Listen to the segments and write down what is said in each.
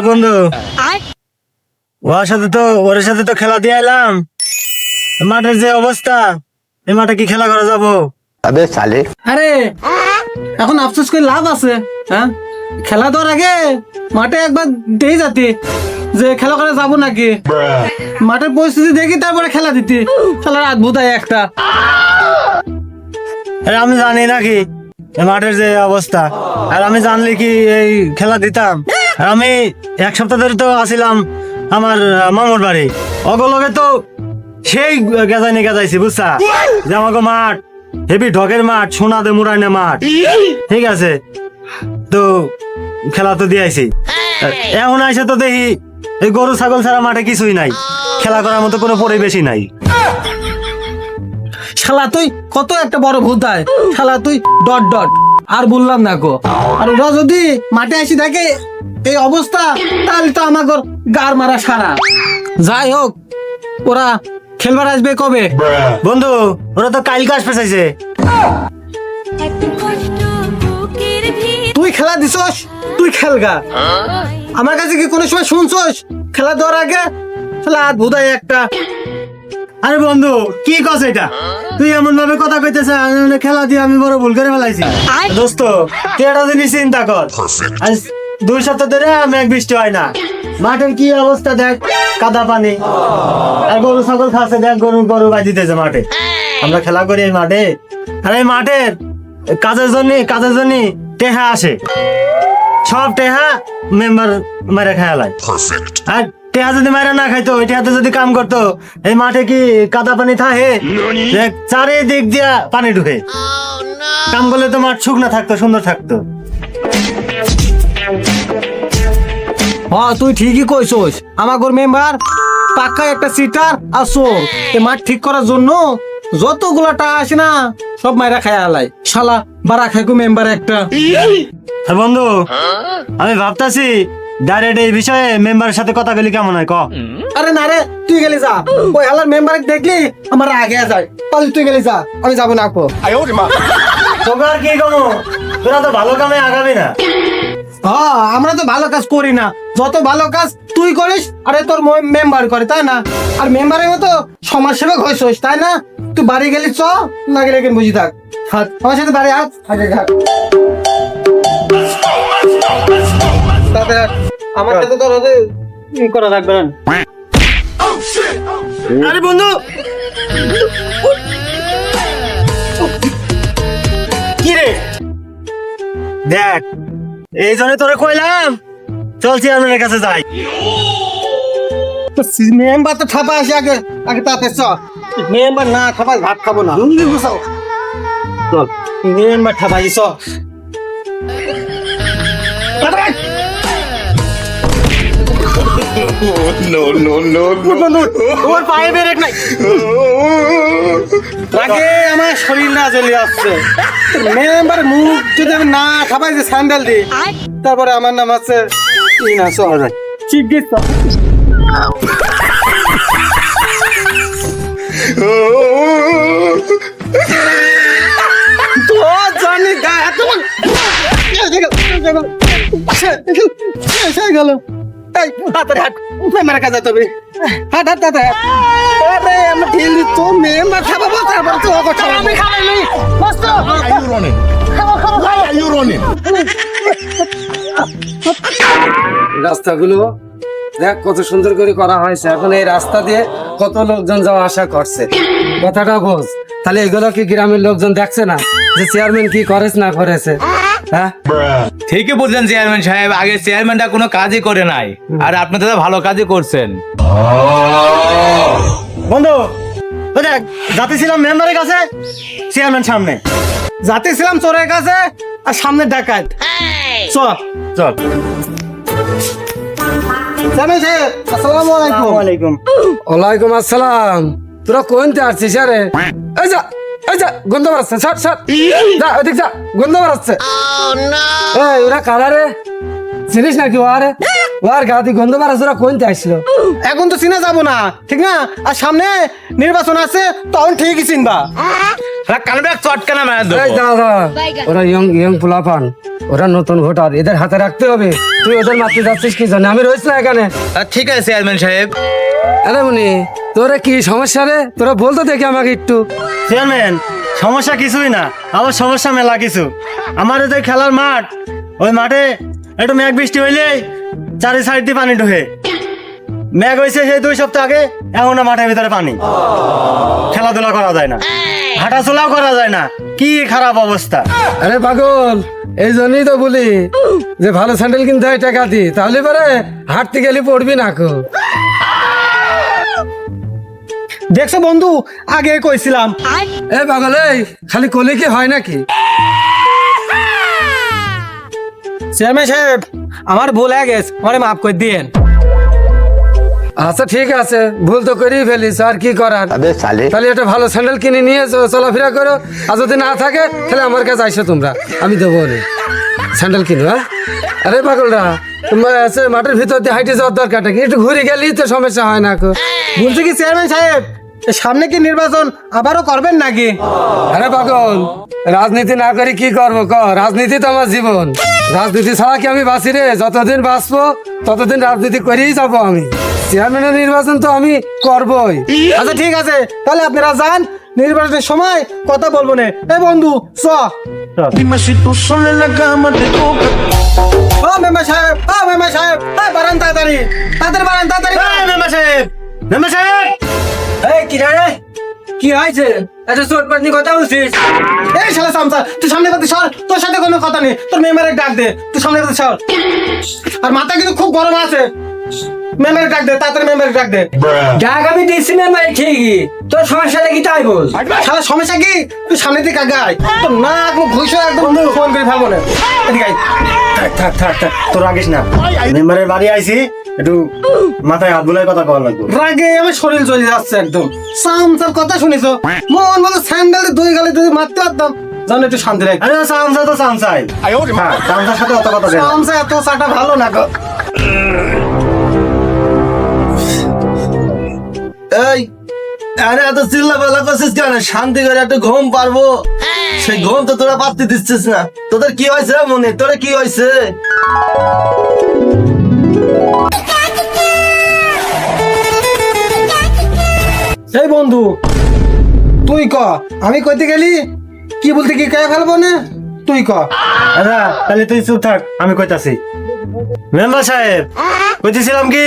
বন্ধু ওর সাথে তো খেলা দিয়ে এলাম, মাঠের যে অবস্থা, এই মাঠে কি খেলা করা যাবো? আরে এখন আফসোস করে লাভ আছে? হ্যাঁ, খেলা দেওয়ার আগে মাঠে একবার দিয়ে যাতি যে খেলা করে যাবো নাকি, মাঠের পরিস্থিতি দেখি তারপরে খেলা দিতি। খেলার অদ্ভুত একটা। আমি জানি নাকি মাঠের যে অবস্থা, আর আমি জানলে কি এই খেলা দিতাম? আর আমি এক সপ্তাহ ধরে তো আসিলাম আমার মামার বাড়ি, অগলগে তো সেই গেজাইছি বুঝছা, যে আমাকে মাঠ হেভি ঢকের মাঠ, সোনা দে মুরাইনে মাঠ, ঠিক আছে, তো খেলা তো দিয়েছি। এখন আইসে তো দেখি এই গরু ছাগল ছাড়া মাঠে কিছুই নাই, খেলা করার মতো কোনো পরিবেশই নাই। শালা তুই কত একটা বড় ভূত হয়, শালা তুই ডট ডট আর বললাম না গো। আর ওরা যদি মাঠে আসি দেখে এই অবস্থা, তাহলে তো আমাকে গার মারা সারা। যাই হোক, ওরা খেলবার আসবে কবে? বন্ধু ওরা তো কালকে আসবে চাইছে। তুই খেলা দিছস, তুই খেলগা। আমার কাছে কি কোনো সময় শুনছস খেলা দেওয়ার আগে? শালা ভূতাই একটা। আরে বন্ধু কি কস এটা? তুই এমন ভাবে কথা কইতেছ, খেলা দিয়ে আমি বড় ভুল করে ফেলাইছি। দোস্ত তুই একটা জিনিস চিন্তা কর, আজ 2 সপ্তাহ ধরে মেঘ বৃষ্টি হয় না, মাঠের কি অবস্থা দেখ, কাদা পানি, আর গরু ছাগল খাচ্ছে দেখ, গরু বাজি দিতেছে মাঠে। আমরা খেলা করি এই মাঠে, আর এই মাঠের কাজের জন্য টেহা আসে, সব টেহা মেম্বার মেরে খেয়ালায়। আর টেহা যদি মারা না খাইতো, ওই টেহাতে যদি কাম করতো, এই মাঠে কি কাদা পানি থাকে? চারিদিক দিয়া পানি ঢুকে, কাম করলে তো মাঠ শুকনা থাকতো, সুন্দর থাকতো। হ্যাঁ তুই ঠিকই কইছস, আমার মেম্বার পাক্কা একটা সিটার আর চোর। এই মাঠ ঠিক করার জন্য যতগুলা টাকা আসে না সব মাইরা খায়ালাই। শালা বাড়া খাইকো মেম্বার একটা। আর বন্ধু আমি ভাবতাছি ডাইরেক্ট এই বিষয়ে মেম্বারের সাথে কথা বলি কেমন হয়, ক? আরে না রে, তুই গেলি যা, ওই হালার মেম্বার দেখলি আমার আগে যায়, তাহলে তুই গেলি যা, আমি যাবো না। তোকে আর কি কমো, তোরা তো ভালো কামে আগাবি না। হ্যাঁ আমরা তো ভালো কাজ করি না, যত ভালো কাজ তুই করিস আরে তোর মেম্বার করে, তাই না? আর মেম্বারের মতো সমাজ সেবক হয়েছিস, তাই না? তুই বাড়ি গেলি চ, না গেলে কেন বুঝি থাক, হাত আমার সাথে বাড়ি হাত আগে ঘাট। আমার সাথে তোর হতে করা থাকবে না। আরে বন্ধু কি রে, দেখ এই জন্য তোরে কইলাম চল চেয়ারম্যানের কাছে যাই। মেম্বার তো ঠাপা আসে আগে আগে, তাতে চ। মেম্বার না ঠাপাই ভাত খাবো না, চল মেম্বার ঠাপাই চ। ওর পায়ে ব্রেক নাই, আগে আমার শরীর না চলে আসছে। মেম্বার মুখ যদি আমি না খাবাই যে স্যান্ডেল দিই, তারপরে আমার নাম আছে না চিকিৎসা। তো জানি গেল মেম্বার কাছে তবে হাট হাট হাট। আরে আমি ঢিল তো মেম্বার খাবো, তারপর তো আমি খাইনি মস্ত রাস্তাগুলো দেখ কত সুন্দর করে করা হয়েছে। এখন এই রাস্তা দিয়ে কত লোকজন যাওয়া আসা করছে, কথাটা বোঝ। তাহলে এগুলো কি গ্রামের লোকজন দেখছে না যে চেয়ারম্যান কি করেছে না করেছে? হ্যাঁ ঠিকই বলছেন চেয়ারম্যান সাহেব, আগে চেয়ারম্যানটা কোনো কাজই করে নাই, আর আপনি তো ভালো কাজই করছেন। বন্ধু দেখ, যাতেছিলাম মেম্বারের কাছে, চেয়ারম্যান সামনে, যাতেছিলাম চোরের কাছে আর সামনে ডাকাত। চল চল। চেয়ারম্যান সাহেব আসসালামু আলাইকুম। ওয়ালাইকুম আসসালাম। তোরা কোনতে আসছিস? আরে এই যা এই যা, গন্ধ বেরোচ্ছে, যা ওদিক যা, গন্ধ বেরোচ্ছে। ওরা কারা রে? চিনিস নাকি ওরে? ওর গাদি গন্ধ মারা তোরা কোনতে আসলো? এখন তো চিনা যাবো না, ঠিক না? আর সামনে নির্বাচন আছে, তখন ঠিকই চিনবা। কানবে চটকানা মারা এই দেবো দাদা, ওরা ইয়ং পোলাপান, ওরা নতুন ভোটার, এদের হাতে রাখতে হবে। তুই ওদের মারতে যাচ্ছিস কি জানে? আমি রয়েছি না এখানে। ঠিক আছে চেয়ারম্যান সাহেব। আরে মুনি, তোরা কি সমস্যা রে? তোরা বলতো দেখি আমাকে একটু। চেয়ারম্যান, সমস্যা কিছুই না, আমার সমস্যা মেলা কিছু। আমার যে খেলার মাঠ, ওই মাঠে একটু মেঘ বৃষ্টি হইলে চারি সাইড দিয়ে পানি ঢুকে। মেঘ হয়েছে সেই 2 সপ্তাহ আগে, এখন মাঠের ভিতরে পানি, খেলাধুলা করা যায় না, হাঁটাচলাও করা যায় না, কি খারাপ অবস্থা। আরে পাগল, এই জন্যই তো বলি যে ভালো স্যান্ডেল কিনতে হয় টাকা দি, তাহলে পরে হাঁটতে গেলে পড়বি না কো। দেখছো বন্ধু, আগে কইছিলাম। এ পাগল, এই খালি কলে কি হয় নাকি? চেয়ারম্যান সাহেব, আমার ভুল হয়ে গেছে, আমারে মাফ করে দিয়েন। আচ্ছা ঠিক আছে, ভুল তো করেই ফেলিস, আর কি করার। তাহলে একটা ভালো স্যান্ডেল কিনে নিয়ে চলাফেরা করো, আর যদি না থাকে তাহলে আমার কাছে আইসো তোমরা, আমি দেবো নে। স্যান্ডেল কিনো। হ্যাঁ, আরে পাগলরা, তোমার আছে মাঠের ভিতর দিয়ে হাইটে যাওয়ার দরকারটা কি? একটু ঘুরে গেলেই তো সমস্যা হয় না কো। বলছি কি চেয়ারম্যান সাহেব, এ সামনে কি নির্বাচন আবারও করবেন নাকি? আরে পাগল, রাজনীতি না করে কি করবো ক? রাজনীতি তো আমার জীবন, রাজনীতি ছাড়া কি আমি বাঁচি রে? যতদিন বাঁচবো ততদিন রাজনীতি করেই যাবো আমি। চেয়ারম্যানের নির্বাচন তো আমি করবই। আচ্ছা ঠিক আছে, তাহলে আপনারা যান, নির্বাচনের সময় কথা বলবো না। এই বন্ধু চ। ও মেম্বার সাহেব, ও মেম্বার সাহেব, বাড়ান তাড়াতাড়ি, তাড়াতাড়ি বাড়ান, তাড়াতাড়ি বাড়ান। মেম্বার সাহেব, মেম্বার সাহেব, এই কি রে, কি হয়েছে? এত চোট পাটনি কথা বলছিস? এই শালা সামসা, তুই সামনে কথা সর, তোর সাথে কোনো কথা নেই, তোর মেম্বারে ডাক দে, তুই সামনে কথা সর। আর মাথা কিন্তু খুব গরম আছে, মেম্বারে ডাক দে, তাড়াতাড়ি মেম্বারে ডাক দে। ডাক আমি দিচ্ছি মেম্বার ঠিকই, তোর সমস্যা কি তাই বল। শালা সমস্যা কি? তুই সামনে দিকে আগাই, তোর নাক মুখ ঘুষে একদম ফোন করে ফেলবো না। এদিকে আয়। থাক থাক থাক, তোর রাগিস না, মেম্বারের বাড়ি আইছি, একটু মাথায় হাত বুলাই কথা কওয়া লাগবে। রাগে আমার শরীর চলে যাচ্ছে একদম। সামসার কথা শুনিছো? মন মতো স্যান্ডেল দুই গালে যদি মারতে পারতাম, জানো একটু শান্তি রাখ। আরে সামসা তো সামসাই, হ্যাঁ সামসার সাথে অত কথা দেয় না। সামসা এত চাটা ভালো না গো। এই আরে এত চিল্লা পাল্লা করছিস কেন? শান্তি করে একটু ঘুম পারবো, সেই ঘুম তো তোরা পাত্তি দিচ্ছিস না। তোদের কি হয়েছে মনে? তোরা কি হয়েছে? এই বন্ধু, তুই ক, আমি কইতে গেলি কি বলতে কি কে ফেলবো না, তুই ক। আচ্ছা তাহলে তুই চুপ থাক, আমি কইতাছি। মেম্বার সাহেব, কইতেছিলাম কি,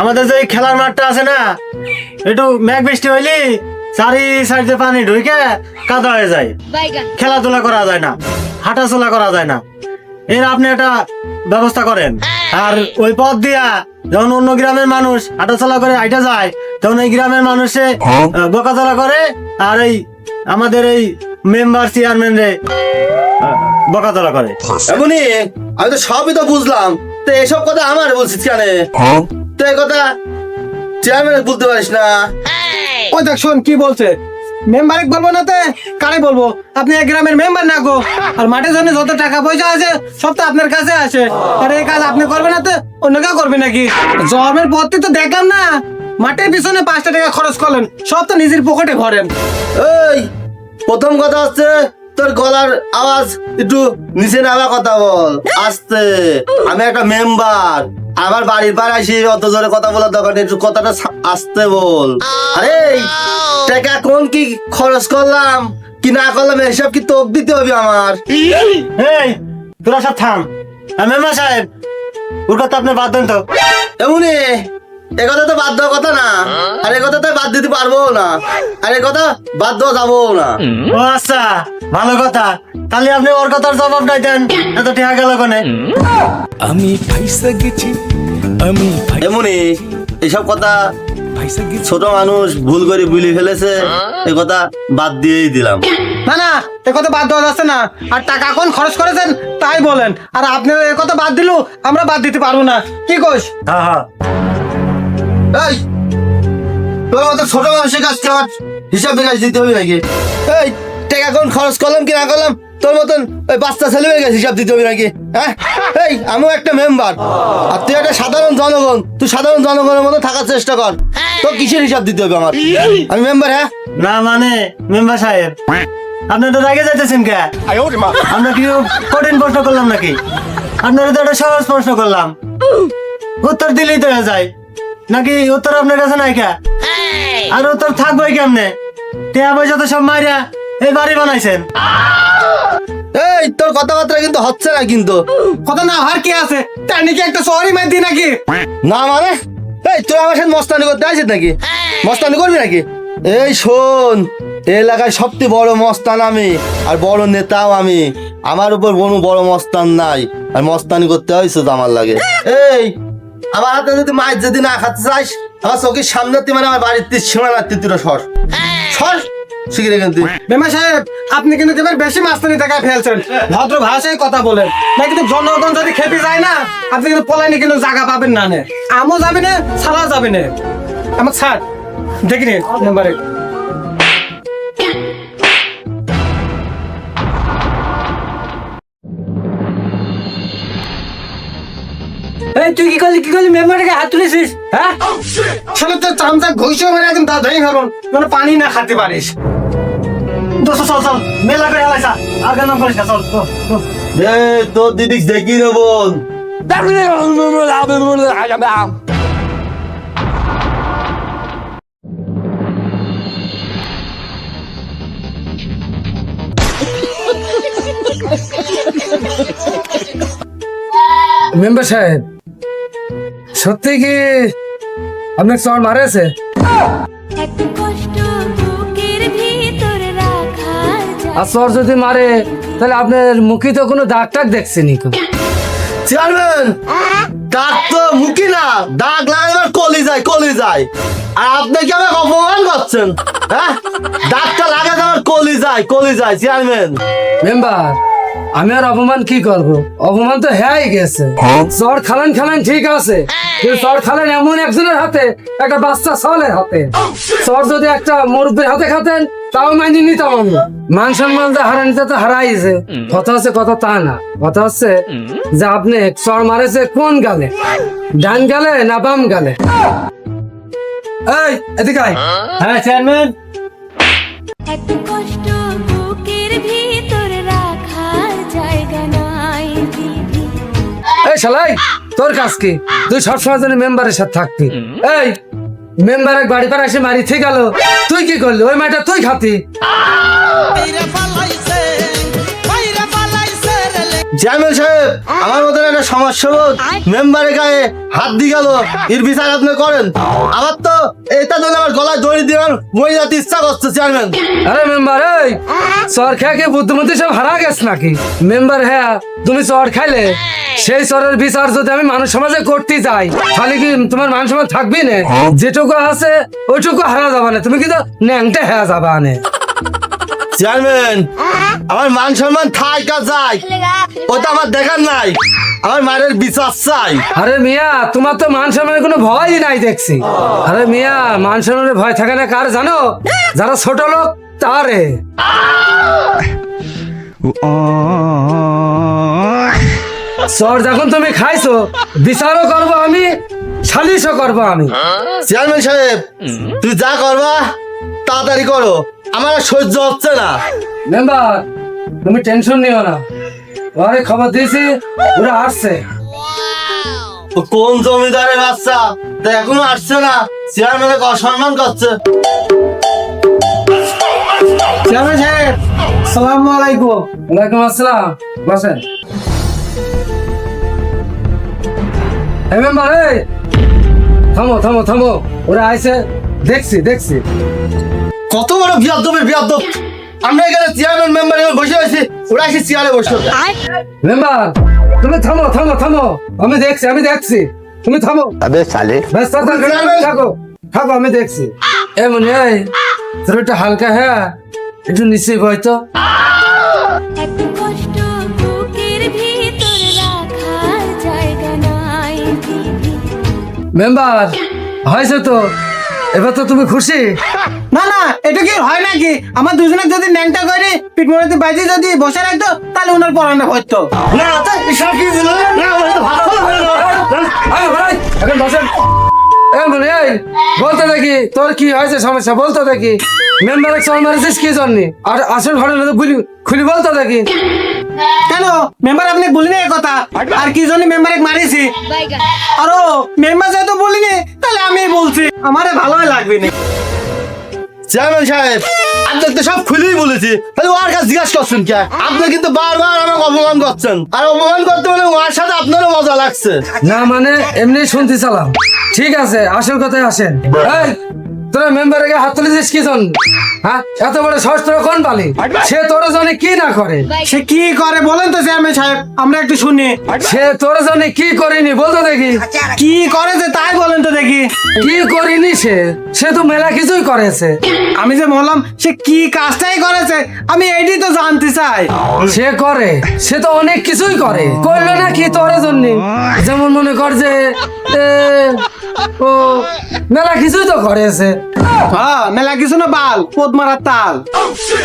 আমাদের যে খেলার মাঠটা আছে না, একটু মেঘ বৃষ্টি হইলি চারি সাইডে পানি ঢুকে কাদা হয়ে যায়, খেলাধুলা করা যায় না, হাঁটাচলা করা যায় না। এর আপনি একটা ব্যবস্থা করেন। আর ওই পথ দিয়া যখন অন্য গ্রামের মানুষ হাঁটাচলা করে হাইটা যায়, তখন এই গ্রামের মানুষে বকাচলা করে, আর এই আমাদের এই মেম্বার চেয়ারম্যান রে বকাচলা করে। এমনি আমি তো সবই তো বুঝলাম, তো এসব কথা আমার বলছিস কেন? তো এই কথা চেয়ারম্যান বলতে পারিস না? ওই দেখ শোন কি বলছে, মেম্বারে বলবো না তে কারে বলবো? আপনি এক গ্রামের মেম্বার না গো, আর মাঠের জন্য যত টাকা পয়সা আছে সব তো আপনার কাছে আসে, আর এই কাজ আপনি করবেন না তো অন্য কেউ করবে নাকি? জন্মের পথে তো দেখলাম না, মাঠের পিছনে 5টা টাকা খরচ করলেন, সব তো নিজের পকেটে ভরেন। এই প্রথম কথা হচ্ছে তোর গলার আওয়াজ একটু নিচে নামা কথা বল, আস্তে। আমি একটা মেম্বার, আমার বাড়ির পাড়ে এসে অত জোরে কথা বলার দরকার নেই, একটু কথাটা আস্তে বল। আরে টাকা কোন কি খরচ করলাম কি না করলাম এসব কি তোক দিতে হবে আমার? এই তোরা সব থাম। মেম্বার সাহেব, ওর কথা আপনি বাদ দেন তো। এমনি এ কথা তো বাদ দেওয়ার কথা না, আর এ কথা তো বাদ দিতে পারবো না, আর এ কথা বাদ দেওয়া যাবো না। ও আচ্ছা, ভালো কথা। তাহলে আপনি ওর কথার জবাব নাই দেন, এত ঠেকা গেল কোনে? আমি ফাইসা গেছি, আমি এমনি এসব কথা ফাইসা গেছি। ছোট মানুষ ভুল করে বুলি ফেলেছে, এ কথা বাদ দিয়েই দিলাম। না না, এ কথা বাদ দেওয়া যাচ্ছে না, আর টাকা কোন খরচ করেছেন তাই বলেন, আর আপনি এ কথা বাদ দিলেও আমরা বাদ দিতে পারবো না, কি কইস? হ্যাঁ হ্যাঁ, এই তোর মতো ছোট মানুষের কাছে আমার হিসাব বিকাশ দিতে হবে নাকি? এই টাকা কোন খরচ করলাম কি না করলাম তোর মতন ওই বাচ্চা ছেলে হয়ে গেছে হিসাব দিতে হবে নাকি? হ্যাঁ, এই আমিও একটা মেম্বার, আর তুই একটা সাধারণ জনগণ। তুই সাধারণ জনগণের মতো থাকার চেষ্টা কর। তো কিসের হিসাব দিতে হবে আমার? আমি মেম্বার। হ্যাঁ, না মানে মেম্বার সাহেব, আপনি তো রেগে যাইতেছেন কে? আমরা কি কঠিন প্রশ্ন করলাম নাকি? আপনারা তো একটা সহজ প্রশ্ন করলাম, উত্তর দিলেই তো হয়ে যায় নাকি? উত্তর আপনার কাছে নাই কে? আর উত্তর থাকবোই কেমনে? টেয়া পয়সা তো সব মাইরা এই বাড়ি বানাইছেন। এই তোর কথাবার্তা কিন্তু হচ্ছে না কিন্তু। কথা না আর কি আছে, তার নাকি একটা শহরই মার দি নাকি? না মানে, এই তুই আমার সাথে মস্তানি করতে আসিস নাকি? মস্তানি করবি নাকি? এই শোন, এই এলাকায় সবচেয়ে বড় মস্তান আমি, আর বড় নেতাও আমি। আমার উপর কোনো বড় মস্তান নাই, আর মস্তানি করতে হয় শুধু আমার লাগে। এই আমার হাতে যদি মাছ যদি না খাতে চাস, আমার চোখের সামনে তুই মানে আমার বাড়ির সীমানার তুই সর সর শিখে রেখে তুই। মেম্বার সাহেব, আপনি কিন্তু এবার বেশি মাস্তানি টাকা ফেলছেন। ভদ্র ভাষায় কথা বলেন না, কিন্তু জনগণ যদি খেপে যায় না, আপনি কিন্তু পলাইনি কিন্তু জায়গা পাবেন না। নে আমও যাবে না, ছাড়া যাবে না। আমার ছাড় দেখি নে মেম্বারে। এই তুই কি করলি মেম্বারকে হাত তুলেছিস? হ্যাঁ, শালা তোর চামচা ঘষে মেরে একদম দাদাই খাবেন, মানে পানি না খেতে পারিস। দোস্ত চল চল, মেলা করে হেলাইছা, আর কেন করিস না, চল চল, চল। তোর দিদি দেখি রে বোন। মেম্বার সাহেব, সত্যি কি আপনার চর মারেছে? এত কষ্ট বুকের ভিতর রাখা যায় আর চর যদি মারে তাহলে আপনার মুখে তো কোনো দাগ টাগ দেখছেনি। চেয়ারম্যান, দাগ তো মুখি না, দাগ লাগে আমার কলি যায়। আর আপনি কি আমাকে অপমান করছেন? হ্যাঁ, দাগটা লাগে আমার কলি যায় চেয়ারম্যান। মেম্বার, আমি আর অপমান কি করব? অপমান তো হ্যাঁ গেছে। চর খালেন ঠিক আছে, কিন্তু চর খালেন এমন একজনের হাতে, একটা বাচ্চা ছেলের হাতে। চর যদি একটা মুরব্বীর হাতে খাতেন তাও মাইনে নিতাম আমি। মান সম্মান হারানিতে তো হারাইছে। কথা হচ্ছে কথা তা না, কথা হচ্ছে যে আপনি চর মারেছে কোন গালে, ডান গালে না বাম গালে? এই এদিকে আয়। হ্যাঁ চেয়ারম্যান, এত কষ্ট বুকের ভিতর রাখা জায়গা নাই দিদি এই শালাই, তোর কাজ কি? তুই সবসময় জন্য মেম্বারের সাথে থাকতি। এই মেম্বার এক বাড়ি পার এসে মারিতে গেল, তুই কি করলি? ওই মাটা তুই খাতি। চেয়ারম্যান সাহেব, আমার মতন একটা সমস্যা মেম্বারের গায়ে হাত দিয়ে গেল, এর বিচার আপনি করেন। আমার তো এটা জন্য আমার গলায় দড়ি দিয়ে মরে যেতে ইচ্ছা করছে চেয়ারম্যান। আরে মেম্বার, এই চর খেয়ে কি বুদ্ধিমতি সব হারা গেছ নাকি? মেম্বার হ্যাঁ, তুমি চর খাইলে সেই চরের বিচার যদি আমি মানুষ সমাজে করতে যাই, তাহলে কি তোমার মান সম্মান থাকবি না? যেটুকু আছে ওইটুকু হারা যাবা না, তুমি কিন্তু ন্যাংটা হ্যাঁ যাবা না। চেয়ারম্যান, আমার মান সম্মান থাকা যায়, ওটা আমার দেখার নাই। আমার মায়ের বিচার চাই। আরে মিয়া, তোমার তো মান সম্মানের কোনো ভয়ই নাই দেখছি। আরে মিয়া, মান সম্মানের ভয় থাকে না কার জানো? যারা ছোট লোক তারে। চর যখন তুমি খাইছো, বিচারও করবো আমি, সালিশও করবো আমি। চেয়ারম্যান সাহেব, তুই যা করবা তাড়াতাড়ি করো, আমার আর সহ্য হচ্ছে না। মেম্বার, তুমি টেনশন নিও না, ওরে খবর দিয়েছি, ওরা আসছে। ও কোন জমিদারের বাচ্চা, তা এখনো আসছে না? চেয়ারম্যানের অসম্মান করছে। চেয়ারম্যান সাহেব, আসসালামু আলাইকুম। ওয়ালাইকুম আসসালাম, বসেন। এই মেম্বার, এই থামো, ওরা আইছে, দেখছি। কত বড় বিয়াদব! আমরা এখানে চেয়ারম্যান মেম্বার বসে আছি, ওরা এসে চেয়ারে বসে। মেম্বার, তুমি থামো, আমি দেখছি, তুমি থামো। ব্যাস, থাকো, আমি দেখছি। এমন এই তোর একটু হালকা, হ্যাঁ একটু নিচে বইতো। এত কষ্ট বুকের ভিতর রাখা জায়গা নাই দিদি মেম্বার, হয়েছে তো, এবার তো তুমি খুশি? না না, এটা কি হয় নাকি? আমার দুজনে যদি ন্যাংটা করে পিঠমোড়াতে বাইরে যদি বসে রাখতো তাহলে ওনার পড়ানো হতো। না তো এসব কি দিল না আমার তো ভালো হলো না। এই ভাই, এখন বসেন। এই মানে এই বলতে দেখি তোর কি হয়েছে সমস্যা, বলতে দেখি। মেম্বারে চল মারিছিস কি জন্য? আর আসল ঘটনা তো খুলি বলতে দেখি। কেন মেম্বার আপনি বলিনি এই কথা? আর কি জন্য মেম্বারে মারিছি? আরো মেম্বার যেহেতু বলিনি তাহলে আমি বলছি, আমারে ভালোই লাগবে না। চেয়ারম্যান সাহেব আপনি তো সব খুলেই বলেছি, তাহলে ওর কাছে জিজ্ঞাসা করছেন কে? আপনি কিন্তু বারবার আমাকে অপমান করছেন, আর অপমান করতে বলে ওর সাথে আপনারও মজা লাগছে। না মানে এমনি শুনতে চালাম। ঠিক আছে, আসল কথায় আসেন। এই তোরা মেম্বারে হাত তুলেছিস কি জন্য? হ্যাঁ, এত বড় সাহস তোরা কোন পালি? সে তোর জন্য কি না করে? সে কি করে বলেন তো চেয়ারম্যান সাহেব, আমরা একটু শুনি। সে তোর জন্য কি করিনি বলতো দেখি। কি করেছে তাই বলেন তো দেখি। কি করিনি সে তো মেলা কিছুই করেছে। আমি যে বললাম সে কি কাজটাই করেছে আমি এইটাই তো জানতে চাই। সে তো অনেক কিছুই করে। করলো না কি তোর জন্য? যেমন মনে কর যে ও মেলা কিছুই তো করেছে। হ্যাঁ মেলা কিছু না বাল পোদ মারার তাল।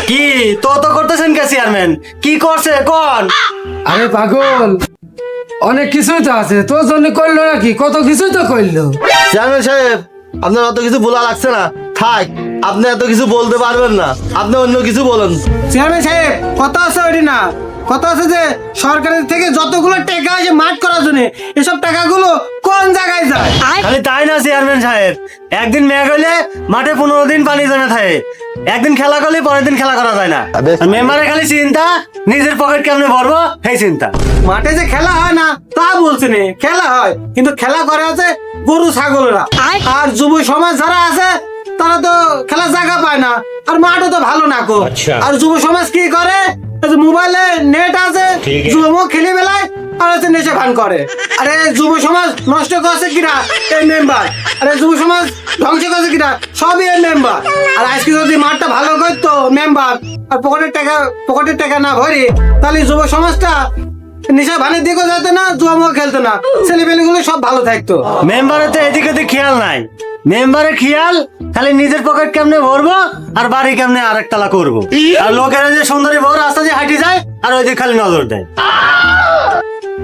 কি তো করতেছেন কে চেয়ারম্যান? কি করছে কোন? আরে পাগল, অনেক কিছুই তো আছে। তোর জন্য করলো নাকি? কত কিছুই তো করলো। চেয়ারম্যান সাহেব আপনার অত কিছু বলা লাগছে না, থাক। আপনি এত কিছু বলতে পারবেন না, আপনি অন্য কিছু বলেন। চেয়ারম্যান সাহেব কথা আছে ওইটি না, কথা আছে যে সরকারের থেকে যতগুলো টাকা আছে মাঠ করার জন্য, এসব টাকাগুলো কোন জায়গায় যায়? খালি তাই না চেয়ারম্যান সাহেব, একদিন মেঘ হইলে মাঠে 15 দিন পানি জমে থাকে। একদিন খেলা করলে পরের দিন খেলা করা যায় না। আর মেম্বারের খালি চিন্তা নিজের পকেট কেমনে ভরবো সেই চিন্তা। মাঠে যে খেলা হয় না তা বলছি না, খেলা হয় কিন্তু খেলা করে আছে গরু ছাগলরা। আর যুব সমাজ যারা আছে তারা তো খেলার জায়গা পায় না, আর মাঠও তো ভালো না কো। আর যুব সমাজ কি করে? এই যে মোবাইলে নেট আছে, যুবক খেলে বেলায় আর হচ্ছে নেশা ভান করে। আরে যুব সমাজ নষ্ট করছে কিনা এই মেম্বার, আরে যুব সমাজ ধ্বংস করছে কিনা সবই এই মেম্বার। আর আজকে যদি মাঠটা ভালো করতো মেম্বার আর পকেটের টাকা না ভরে, তাহলে যুব সমাজটা নেশা ভানের দিকেও যেত না, জুয়ামো খেলতো না, ছেলেপেলে গুলো সব ভালো থাকতো। মেম্বারের তো এদিক ওদিক খেয়াল নাই। মেম্বারের খেয়াল খালি নিজের পকেট কেমনে ভরবো আর বাড়ি কেমনে আরেক তালা করবো। আর লোকেরা যে সুন্দরী বউ রাস্তা দিয়ে হাঁটি যায় আর ওইদিকে খালি নজর দেয়।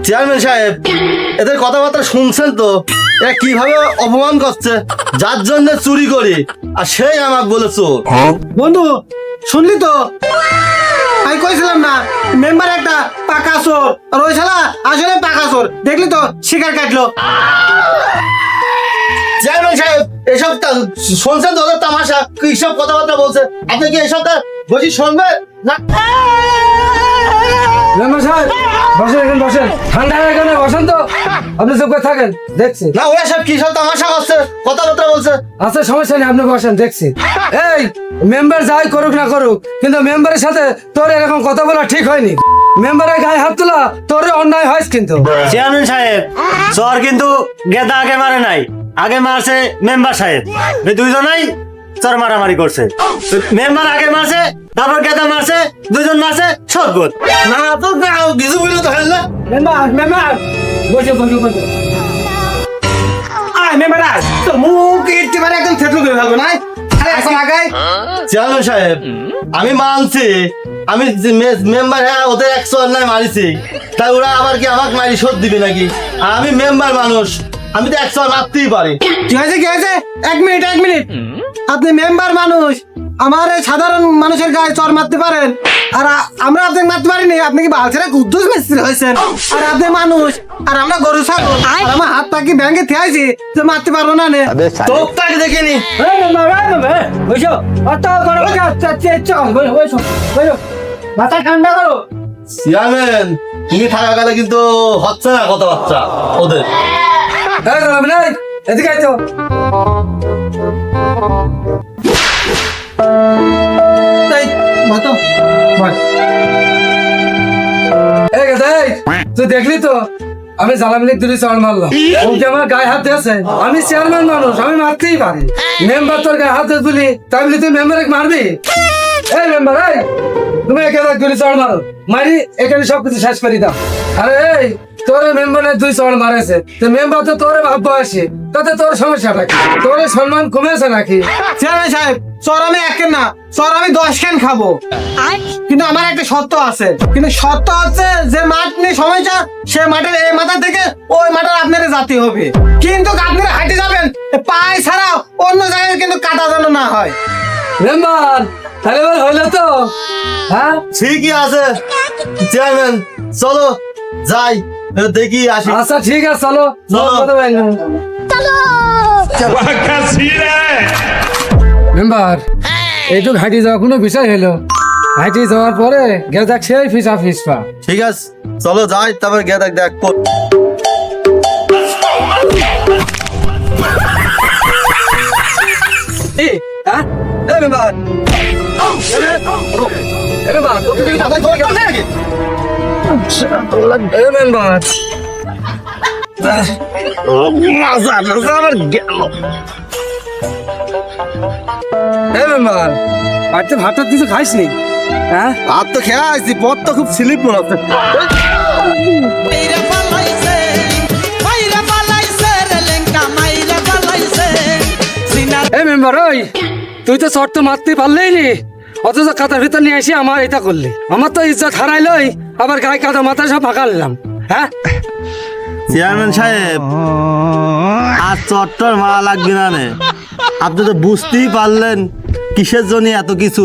চেয়ারম্যান সাহেব এদের কথাবার্তা শুনছেন তো? এরা কিভাবে অপমান করছে, যার জন্য চুরি করি আর সেই আমাকে বলেছো। বন্ধু শুনলি তো? আমি কইছিলাম না মেম্বার একটা পাকা চোর, আর ওই শালা আসলে পাকা চোর। দেখলি তো শিকার কাটলো। চেয়ারম্যান সাহেব এসব শুনছেন তো ওদের তামাশা, কি সব কথাবার্তা বলছে? আপনি কি এসব বসি শুনবেন না? মেম্বার সাহেব বসেন, এখানে বসেন। ঠান্ডা এখানে বসেন তো, আপনি চুপ করে থাকেন, দেখছি। না ওরা সব কি সব তামাশা করছে, কথাবার্তা বলছে। আচ্ছা সমস্যা নেই, আপনি বসেন, দেখছি। এই মেম্বার যাই করুক না করুক, কিন্তু মেম্বারের সাথে তোর এরকম কথা বলা ঠিক হয়নি। মেম্বারের গায়ে হাত তোলা তোর অন্যায় হয় কিন্তু। চেয়ারম্যান সাহেব চর কিন্তু গেদা আগে মারে নাই, আগে মারছে মেম্বার সাহেব। এই দুইজনাই চর মারামারি করছে। মেম্বার আগে মারছে, তারপর গেদা মারছে, দুজন মারছে সদগত। না তো না কিছু বুঝলো তো হ্যাঁ। মেম্বার বসে বসে বসে আয় মেম্বার আয়, তোর মুখ একেবারে একদম থেতলো করে ফেলবো না। আরে এখন আগায়। চেয়ারম্যান সাহেব আমি মানছি, আমি মেম্বার, হ্যাঁ ওদের 100 অন্যায় মারিছি, তাই ওরা আবার কি আমাকে মারি শোধ দিবে নাকি? আর আমি মেম্বার মানুষ, আমি তো 100 মারতেই পারি। কি হয়েছে? এক মিনিট আপনি মেম্বার মানুষ, আমার এই সাধারণ মানুষের গায়ে চর মারতে পারেন, আর আমরা আপনাকে মারতে পারিনি। আপনি কি বালছেরা কুদ্দুস মিস্ত্রি হয়েছেন? আর আপনি মানুষ আর আমরা গরু ছাগল, আর আমার হাত পাকি ব্যাংকে থেয়েছি যে মারতে পারবো না নে। তোপটাকে দেখিনি। মাথা ঠান্ডা করো। চেয়ারম্যান তুমি থাকাকালে কিন্তু হচ্ছে না কথাবার্তা ওদের। এই রবিন, এই, এদিকে আয় তো। এই গেদা, এই, তুই দেখলি তো আমি জ্বালামিলি তুলি চড় মারলাম, ওকে আমার গায়ে হাত দিয়েছে। আমি চেয়ারম্যান মানুষ, আমি মারতেই পারি। মেম্বার তোর গায়ে হাত দিয়ে তুলি, তাই বলি তুই মেম্বারে মারবি? এই মেম্বার, এই তুমি এখানে তুলি চড় মারো, মারি এখানে সবকিছু শেষ করে দাও। আরে এই তোরে মেম্বারে 2 চড় মারেছে, তো মেম্বার তো তোরে ভাববো আসি, তাতে তোর সমস্যাটা কি? তোর সম্মান কমেছে নাকি? চেয়ারম্যান সাহেব, চর আমি 1 কেন না, চর আমি 10 কেন খাবো। কিন্তু আমার একটা শর্ত আছে, কিন্তু শর্ত হচ্ছে যে মাঠ নিয়ে সমস্যা, সে মাঠের এই মাথা থেকে ওই মাঠের আপনাদের জাতি হবে। কিন্তু আপনারা হাঁটে যাবেন পায়ে ছাড়া অন্য জায়গায়, কিন্তু কাটা যেন না হয়। মেম্বার তাহলে এবার হইলো তো? হ্যাঁ ঠিকই আছে চেয়ারম্যান, চলো যাই দেখি আসি। আচ্ছা ঠিক আছে, চলো মেম্বার। এইটুক হাঁটি যাওয়া কোনো বিষয় হলো? হাঁটি যাওয়ার পরে গেদাক সেই ফিসা ফিসপা। ঠিক আছে চলো যাই, তারপর গিয়ে দেখ হ্যাঁ এই মেম্বার, এই মেম্বার, এই মেম্বার, এই মেম্বার, বাড়িতে ভাতটা কিছু খাইসনি? হ্যাঁ ভাত তো খেয়ে আসছি, পথ তো খুব স্লিপ মনে হচ্ছে। এই মেম্বার, ওই তুই তো শর্ত মারতে পারলেই নি, অথচ কাতার ভিতর নিয়ে এসে আমার এটা করলি। আমার তো ইজ্জত হারাইলই, আবার গায়ে কাদা মাথা সব ফাঁকা নিলাম। হ্যাঁ চেয়ারম্যান সাহেব, আর চট্টর মারা লাগবে না নে, আপনি তো বুঝতেই পারলেন কিসের জন্য এত কিছু।